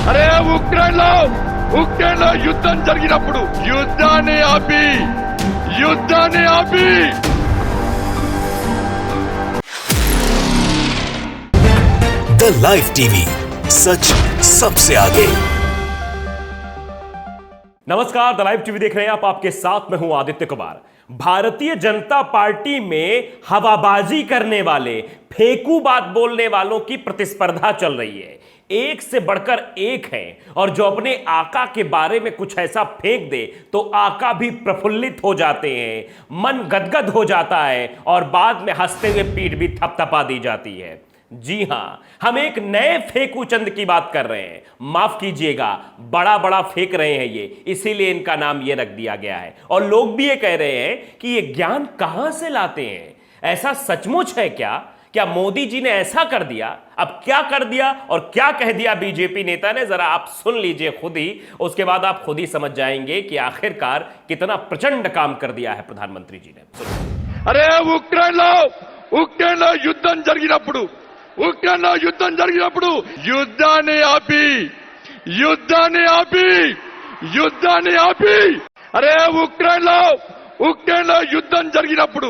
అరే ఉక్రెయిన్లో యుద్ధం జరిగినప్పుడు యుద్ధాన్ని ఆపి द लाइव टीवी, सच सबसे आगे। नमस्कार, द लाइव टीवी देख रहे हैं आप। आपके साथ मैं हूं आदित्य कुमार। भारतीय जनता पार्टी में हवाबाजी करने वाले, फेंकू बात बोलने वालों की प्रतिस्पर्धा चल रही है। एक से बढ़कर एक है और जो अपने आका के बारे में कुछ ऐसा फेंक दे तो आका भी प्रफुल्लित हो जाते हैं, मन गदगद हो जाता है और बाद में हंसते हुए पीठ भी थपथपा दी जाती है। जी हां, हम एक नए फेंकू चंद की बात कर रहे हैं। माफ कीजिएगा, बड़ा बड़ा फेंक रहे हैं ये, इसीलिए इनका नाम ये रख दिया गया है। और लोग भी ये कह रहे हैं कि ये ज्ञान कहां से लाते हैं। ऐसा सचमुच है क्या? क्या मोदी जी ने ऐसा कर दिया? अब क्या कर दिया और क्या कह दिया बीजेपी नेता ने, जरा आप सुन लीजिए खुद ही। उसके बाद आप खुद ही समझ जाएंगे कि आखिरकार कितना प्रचंड काम कर दिया है प्रधानमंत्री जी ने। అరే ఉక్రెయిన్లో యుద్ధం జరిగినప్పుడు యుద్ధాన్ని ఆపి అరే ఉక్రెయిన్లో యుద్ధం జరిగినప్పుడు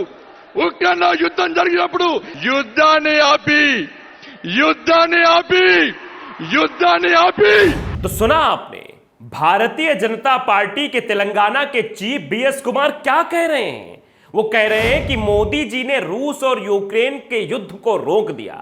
యుద్ధాన్ని ఆపి। तो सुना आपने, भारतीय जनता पार्टी के तेलंगाना के चीफ बीएस कुमार क्या कह रहे हैं। वो कह रहे हैं कि मोदी जी ने रूस और यूक्रेन के युद्ध को रोक दिया।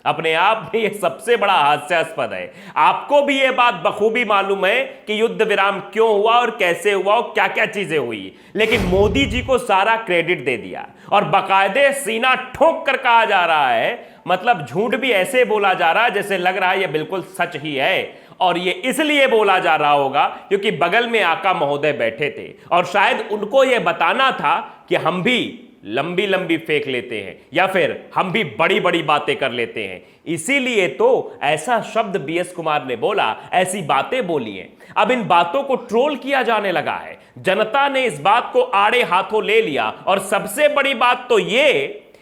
अपने आप में यह सबसे बड़ा हास्यास्पद है। आपको भी यह बात बखूबी मालूम है कि युद्ध विराम क्यों हुआ और कैसे हुआ और क्या क्या चीजें हुई, लेकिन मोदी जी को सारा क्रेडिट दे दिया और बाकायदे सीना ठोक कर कहा जा रहा है। मतलब झूठ भी ऐसे बोला जा रहा है जैसे लग रहा है यह बिल्कुल सच ही है। और यह इसलिए बोला जा रहा होगा क्योंकि बगल में आका महोदय बैठे थे और शायद उनको यह बताना था कि हम भी लंबी लंबी फेंक लेते हैं या फिर हम भी बड़ी बड़ी बातें कर लेते हैं। इसीलिए तो ऐसा शब्द बीएस कुमार ने बोला, ऐसी बातें बोली हैं। अब इन बातों को ट्रोल किया जाने लगा है। जनता ने इस बात को आड़े हाथों ले लिया और सबसे बड़ी बात तो यह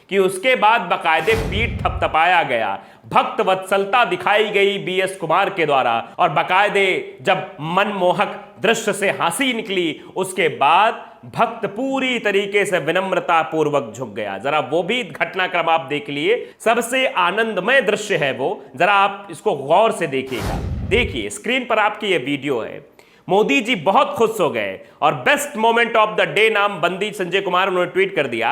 कि उसके बाद बाकायदे पीठ थपथपाया गया, भक्त वत्सलता दिखाई गई बीएस कुमार के द्वारा और बाकायदे जब मनमोहक दृश्य से हंसी निकली उसके बाद भक्त पूरी तरीके से विनम्रता पूर्वक झुक गया। जरा वो भी घटनाक्रम आप देख लिए, सबसे आनंदमय दृश्य है वो, जरा आप इसको गौर से देखिएगा। देखिए स्क्रीन पर आपकी ये वीडियो है। मोदी जी बहुत खुश हो गए और best moment of the day नाम बंदी संजय कुमार उन्होंने ट्वीट कर दिया।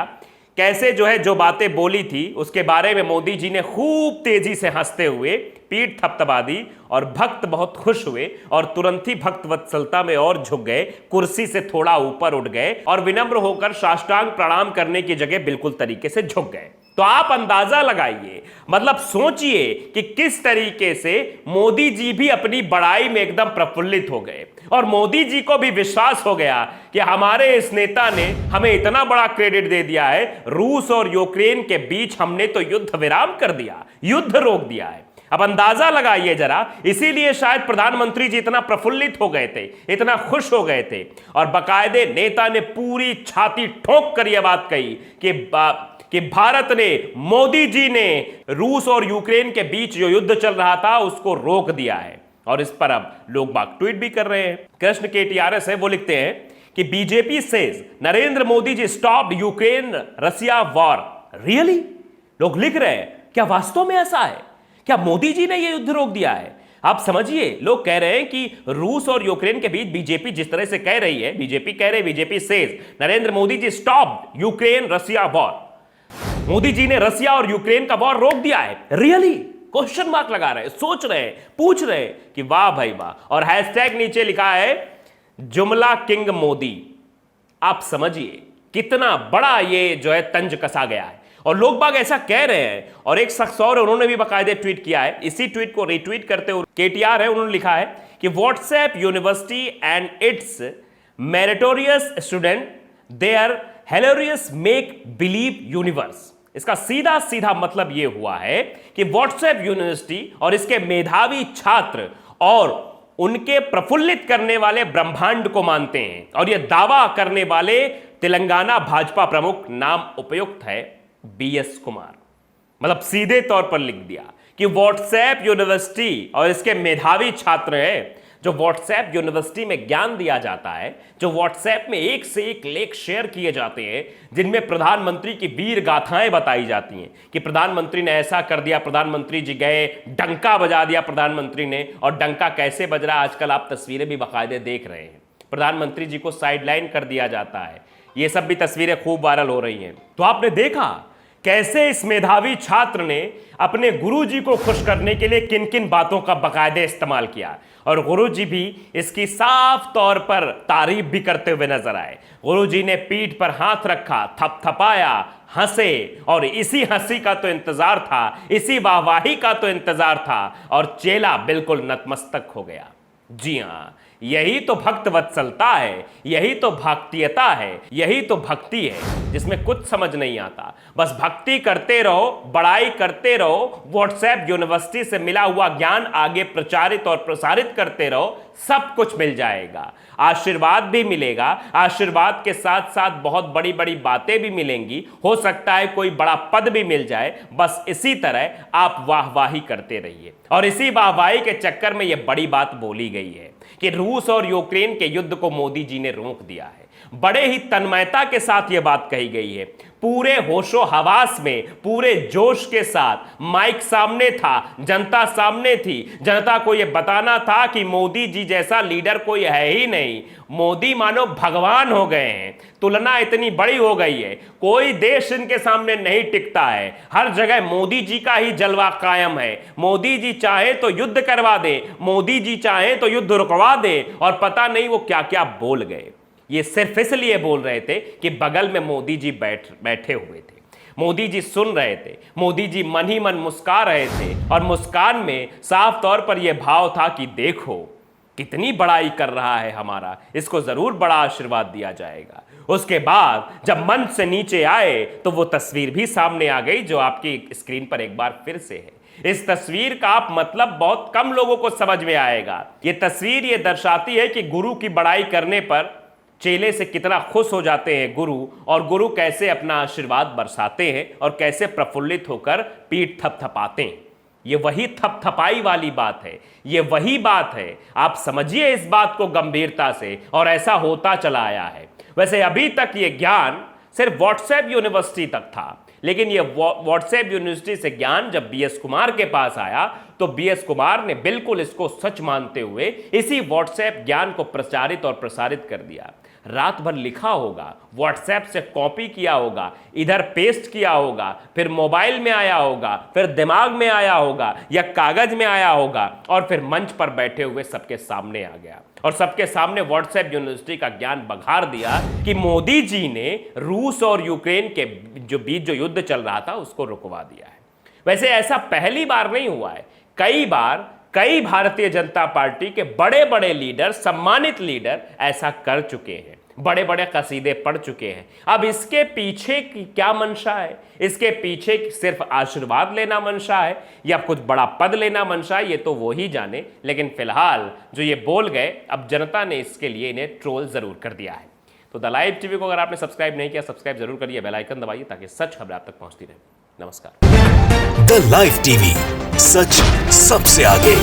कैसे जो बातें बोली थी उसके बारे में मोदी जी ने खूब तेजी से हंसते हुए पीठ थपथपा दी और भक्त बहुत खुश हुए और तुरंत ही भक्त वत्सलता में और झुक गए, कुर्सी से थोड़ा ऊपर उठ गए और विनम्र होकर साष्टांग प्रणाम करने की जगह बिल्कुल तरीके से झुक गए। तो आप अंदाजा लगाइए, मतलब सोचिए कि किस तरीके से मोदी जी भी अपनी बड़ाई में एकदम प्रफुल्लित हो गए और मोदी जी को भी विश्वास हो गया कि हमारे इस नेता ने हमें इतना बड़ा क्रेडिट दे दिया है। रूस और यूक्रेन के बीच हमने तो युद्ध विराम कर दिया, युद्ध रोक दिया है। अब अंदाजा लगाइए जरा, इसीलिए शायद प्रधानमंत्री जी इतना प्रफुल्लित हो गए थे, इतना खुश हो गए थे और बाकायदे नेता ने पूरी छाती ठोक कर यह बात कही कि भारत ने, मोदी जी ने रूस और यूक्रेन के बीच जो युद्ध चल रहा था उसको रोक दिया है। और इस पर अब लोग बाग ट्वीट भी कर रहे हैं। कृष्ण KTRS है, वो लिखते हैं कि BJP says Narendra Modi ji stopped Ukraine रसिया वॉर। रियली? लोग लिख रहे हैं, क्या वास्तव में ऐसा है? क्या मोदी जी ने यह युद्ध रोक दिया है? आप समझिए, लोग कह रहे हैं कि रूस और यूक्रेन के बीच बीजेपी जिस तरह से कह रही है, BJP says Narendra Modi ji stopped Ukraine रसिया वॉर। मोदी जी ने रसिया और यूक्रेन का वॉर रोक दिया है। रियली? क्वेश्चन मार्क लगा रहे हैं, सोच रहे हैं, पूछ रहे हैं कि वाह भाई वाह। और हैशटैग नीचे लिखा है जुमला किंग मोदी। आप समझिए कितना बड़ा ये तंज कसा गया है और लोग बाग ऐसा कह रहे हैं। और एक शख्स और उन्होंने भी बाकायदे ट्वीट किया है, इसी ट्वीट को रीट्वीट करते हुए KTR है, उन्होंने लिखा है कि WhatsApp university and its meritorious student their hilarious make believe universe. इसका सीधा सीधा मतलब यह हुआ है कि व्हाट्सएप यूनिवर्सिटी और इसके मेधावी छात्र और उनके प्रफुल्लित करने वाले ब्रह्मांड को मानते हैं और यह दावा करने वाले तेलंगाना भाजपा प्रमुख नाम उपयुक्त है BS कुमार। मतलब सीधे तौर पर लिख दिया कि व्हाट्सएप यूनिवर्सिटी और इसके मेधावी छात्र हैं, जो व्हाट्सएप यूनिवर्सिटी में ज्ञान दिया जाता है, जो व्हाट्सएप में एक से एक लेख शेयर किए जाते हैं, जिनमें प्रधानमंत्री की वीर गाथाएं बताई जाती हैं कि प्रधानमंत्री ने ऐसा कर दिया, प्रधानमंत्री जी गए, डंका बजा दिया प्रधानमंत्री ने, और डंका कैसे बज रहा है आजकल आप तस्वीरें भी बाकायदे देख रहे हैं। प्रधानमंत्री जी को साइडलाइन कर दिया जाता है, ये सब भी तस्वीरें खूब वायरल हो रही हैं। तो आपने देखा कैसे इस मेधावी छात्र ने अपने गुरुजी को खुश करने के लिए किन किन बातों का बाकायदे इस्तेमाल किया, और गुरुजी भी इसकी साफ तौर पर तारीफ भी करते हुए नजर आए। गुरुजी ने पीठ पर हाथ रखा, थपथपाया, हंसे, और इसी हंसी का तो इंतजार था, इसी वाहवाही का तो इंतजार था, और चेला बिल्कुल नतमस्तक हो गया। जी हां, यही तो भक्त वत्सलता है, यही तो भक्तियता है, यही तो भक्ति है जिसमें कुछ समझ नहीं आता। बस भक्ति करते रहो, बड़ाई करते रहो, व्हाट्सएप यूनिवर्सिटी से मिला हुआ ज्ञान आगे प्रचारित और प्रसारित करते रहो, सब कुछ मिल जाएगा। आशीर्वाद भी मिलेगा, आशीर्वाद के साथ साथ बहुत बड़ी बड़ी बातें भी मिलेंगी, हो सकता है कोई बड़ा पद भी मिल जाए। बस इसी तरह आप वाहवाही करते रहिए, और इसी वाहवाही के चक्कर में यह बड़ी बात बोली गई है कि रूस और यूक्रेन के युद्ध को मोदी जी ने रोक दिया है। बड़े ही तन्मयता के साथ यह बात कही गई है, पूरे होशो हवास में, पूरे जोश के साथ। माइक सामने था, जनता सामने थी, जनता को यह बताना था कि मोदी जी जैसा लीडर कोई है ही नहीं। मोदी मानो भगवान हो गए हैं, तुलना इतनी बड़ी हो गई है, कोई देश इनके सामने नहीं टिकता है। हर जगह मोदी जी का ही जलवा कायम है। मोदी जी चाहे तो युद्ध करवा दे, मोदी जी चाहे तो युद्ध रुकवा दे, और पता नहीं वो क्या क्या बोल गए। ये सिर्फ इसलिए बोल रहे थे कि बगल में मोदी जी बैठे हुए थे, मोदी जी सुन रहे थे, मोदी जी मन ही मन मुस्कुरा रहे थे, और मुस्कान में साफ तौर पर यह भाव था कि देखो कितनी बड़ाई कर रहा है हमारा, इसको जरूर बड़ा आशीर्वाद दिया जाएगा। उसके बाद जब मंच से नीचे आए तो वो तस्वीर भी सामने आ गई, जो आपकी स्क्रीन पर एक बार फिर से है। इस तस्वीर का आप मतलब बहुत कम लोगों को समझ में आएगा। ये तस्वीर ये दर्शाती है कि गुरु की बड़ाई करने पर चेले से कितना खुश हो जाते हैं गुरु, और गुरु कैसे अपना आशीर्वाद बरसाते हैं और कैसे प्रफुल्लित होकर पीठ थपथपाते हैं। ये वही थपथपाई वाली बात है, ये वही बात है। आप समझिए इस बात को गंभीरता से, और ऐसा होता चला आया है। वैसे अभी तक ये ज्ञान सिर्फ व्हाट्सएप यूनिवर्सिटी तक था, लेकिन ये व्हाट्सएप यूनिवर्सिटी से ज्ञान जब बीएस कुमार के पास आया तो बीएस कुमार ने बिल्कुल इसको सच मानते हुए इसी व्हाट्सएप ज्ञान को प्रचारित और प्रसारित कर दिया। रात भर लिखा होगा, व्हाट्सएप से कॉपी किया होगा, इधर पेस्ट किया होगा, फिर मोबाइल में आया होगा, फिर दिमाग में आया होगा, या कागज में आया होगा, और फिर मंच पर बैठे हुए सबके सामने आ गया, और सबके सामने व्हाट्सएप यूनिवर्सिटी का ज्ञान बघार दिया कि मोदी जी ने रूस और यूक्रेन के बीच जो युद्ध चल रहा था उसको रुकवा दिया है। वैसे ऐसा पहली बार नहीं हुआ है, कई बार कई भारतीय जनता पार्टी के बड़े बड़े लीडर, सम्मानित लीडर ऐसा कर चुके हैं, बड़े बड़े कसीदे पढ़ चुके हैं। अब इसके पीछे की क्या मंशा है? इसके पीछे सिर्फ आशीर्वाद लेना मंशा है, या कुछ बड़ा पद लेना मंशा है? ये तो वो ही जाने। लेकिन फिलहाल जो ये बोल गए, अब जनता ने इसके लिए इन्हें ट्रोल जरूर कर दिया है। तो द लाइव टीवी को अगर आपने सब्सक्राइब नहीं किया, सब्सक्राइब जरूर करिए, बेल आइकन दबाइए ताकि सच खबर आप तक पहुंचती रहे। नमस्कार। द लाइव टीवी, सच सबसे आगे।